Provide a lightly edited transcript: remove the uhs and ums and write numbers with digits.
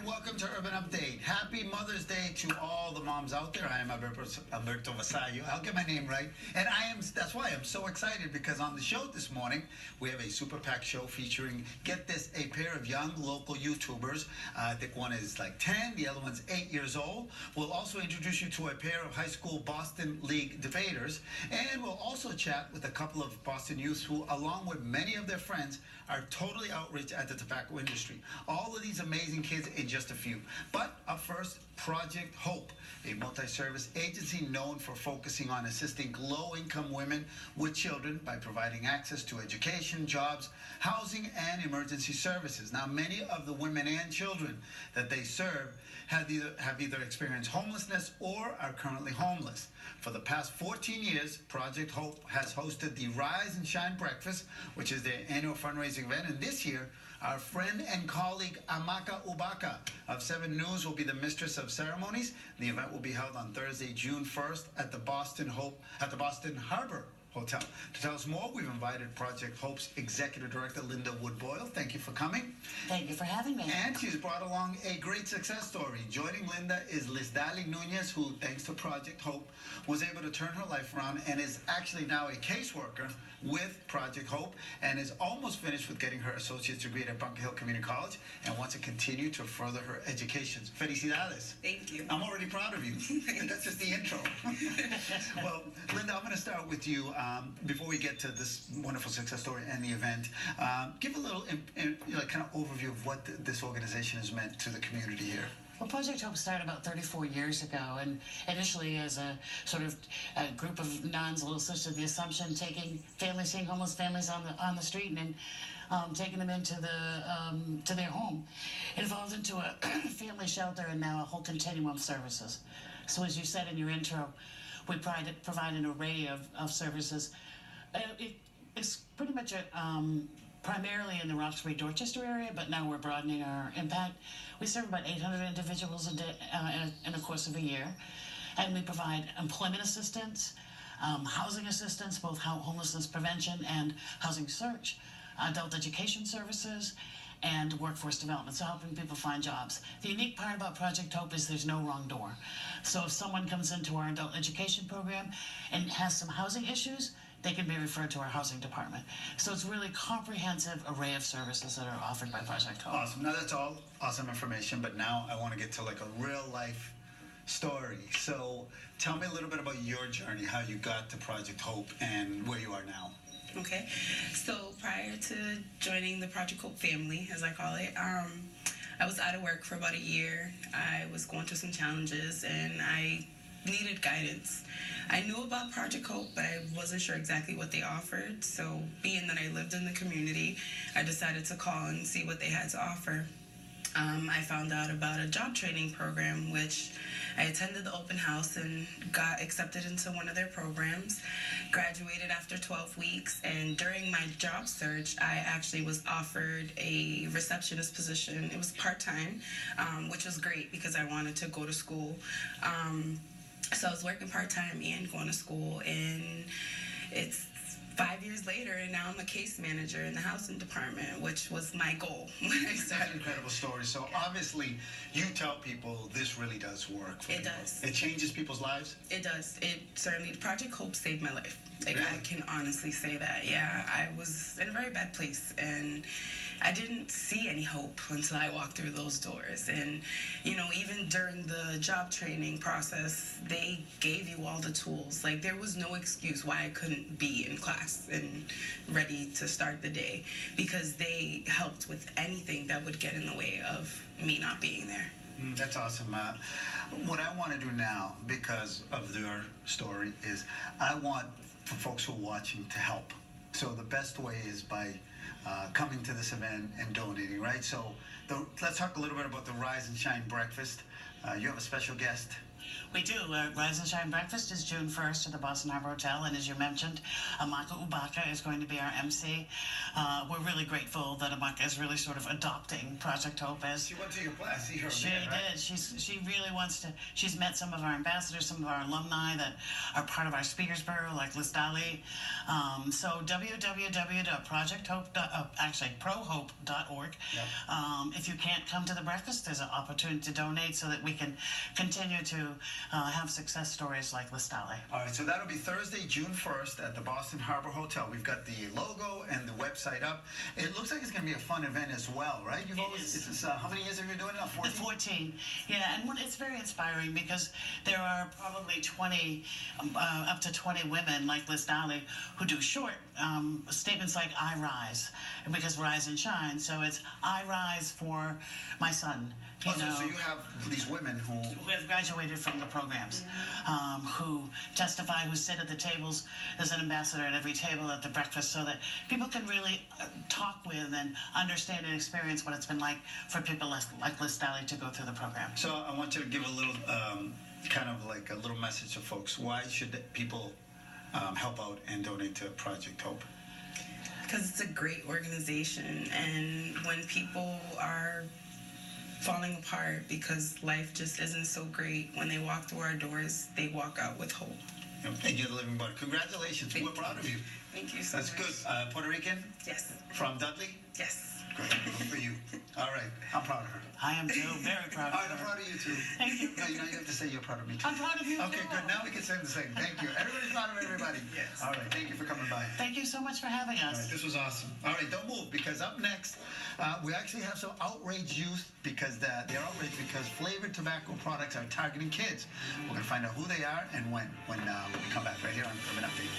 and welcome to Urban Update. Happy Mother's Day to all the moms out there. I am Alberto Vasallo. I'll get my name right. And that's why I'm so excited, because on the show this morning, we have a super packed show featuring, get this, a pair of young local YouTubers. I think one is like 10, the other one's 8 years old. We'll also introduce you to a pair of high school Boston League debaters. And we'll also chat with a couple of Boston youths who, along with many of their friends, are totally outraged at the tobacco industry. All of these amazing kids in just a few. But up first, Project Hope, a multi-service agency known for focusing on assisting low-income women with children by providing access to education, jobs, housing, and emergency services. Now, many of the women and children that they serve have either experienced homelessness or are currently homeless. For the past 14 years, Project Hope has hosted the Rise and Shine Breakfast, which is their annual fundraising event. And this year, our friend and colleague Amaka Ubaka of 7 News will be the mistress of ceremonies. The event will be held on Thursday, June 1st at the Boston Harbor Hotel. To tell us more, we've invited Project Hope's Executive Director Linda Wood-Boyle. Thank you for coming. Thank you for having me. And she's brought along a great success story. Joining Linda is Lisdaly Nunez, who, thanks to Project Hope, was able to turn her life around and is actually now a caseworker with Project Hope and is almost finished with getting her associate's degree at Bunker Hill Community College and wants to continue to further her education. Felicidades. Thank you. I'm already proud of you. That's just the intro. Well, Linda, I'm going to start with you. Before we get to this wonderful success story and the event, give a little kind of overview of what this organization has meant to the community here. Well, Project Hope started about 34 years ago, and initially as a sort of a group of nuns, Little Sisters of the Assumption, seeing homeless families on the street and taking them into to their home. It evolved into a family shelter and now a whole continuum of services. So as you said in your intro, we provide an array of services. It's pretty much primarily in the Roxbury-Dorchester area, but now we're broadening our impact. We serve about 800 individuals in the course of a year, and we provide employment assistance, housing assistance, both homelessness prevention and housing search, adult education services, and workforce development, so helping people find jobs. The unique part about Project Hope is there's no wrong door. So if someone comes into our adult education program and has some housing issues, they can be referred to our housing department. So it's really a comprehensive array of services that are offered by Project Hope. Awesome. Now that's all awesome information, but now I want to get to like a real life story. So tell me a little bit about your journey, how you got to Project Hope and where you are now. Okay, so prior to joining the Project Hope family, as I call it, I was out of work for about a year. I was going through some challenges and I needed guidance. I knew about Project Hope, but I wasn't sure exactly what they offered. So being that I lived in the community, I decided to call and see what they had to offer. I found out about a job training program, which I attended the open house and got accepted into one of their programs, graduated after 12 weeks, and during my job search, I actually was offered a receptionist position. It was part-time, which was great because I wanted to go to school. So I was working part-time and going to school, and it's 5 years later, and now I'm a case manager in the housing department, which was my goal when I started. That's an incredible story. So obviously, you tell people this really does work for It people. does. It changes people's lives? It does. It certainly, Project Hope saved my life. Like, really? I can honestly say that. Yeah, I was in a very bad place, and I didn't see any hope until I walked through those doors. And, you know, even during the job training process, they gave you all the tools. Like, there was no excuse why I couldn't be in class and ready to start the day, because they helped with anything that would get in the way of me not being there. That's awesome. What I want to do now, because of your story, is I want for folks who are watching to help. So the best way is by coming to this event and donating, right? So let's talk a little bit about the Rise and Shine Breakfast. You have a special guest. We do. Rise and Shine Breakfast is June 1st at the Boston Harbor Hotel, and as you mentioned, Amaka Ubaka is going to be our MC. We're really grateful that Amaka is really sort of adopting Project Hope as... She went to your class. See her She there, right? did. She really wants to... She's met some of our ambassadors, some of our alumni that are part of our Speakers Bureau, like Lisdaly. So prohope.org. Yep. If you can't come to the breakfast, there's an opportunity to donate so that we can continue to have success stories like Lisdaly. All right, so that'll be Thursday, June 1st at the Boston Harbor Hotel. We've got the logo and the website up. It looks like it's going to be a fun event as well, right? You've always, it's how many years have you been doing it now? 14? 14. Yeah, and it's very inspiring because there are probably 20, up to 20 women like Lisdaly who do short statements like I rise, because rise and shine. So it's I rise for my son. So you have these women who have graduated from the programs, who testify, who sit at the tables. There's an ambassador at every table at the breakfast so that people can really talk with and understand and experience what it's been like for people like Lisdaly to go through the program. So I want you to give a little, kind of like a little message to folks. Why should people help out and donate to Project Hope? Because it's a great organization, and when people are falling apart because life just isn't so great, when they walk through our doors, they walk out with hope. And you're the living body. Congratulations. We're proud of you. Thank you so much. That's good. Puerto Rican? Yes. From Dudley? Yes. Good. Good for you. All right. I'm proud of her. I am too. Very proud of All right, her. I'm proud of you too. Thank you. No, you have to say you're proud of me too. I'm proud of you Okay, too. good. Now we can say the same. Thank you. Everybody's proud of everybody. Yes. All right. Thank you for coming by. Thank you so much for having All us. right, this was awesome. All right, don't move, because up next, we actually have some outraged youth because they're outraged because flavored tobacco products are targeting kids. We're going to find out who they are and when we come back right here on Urban Update.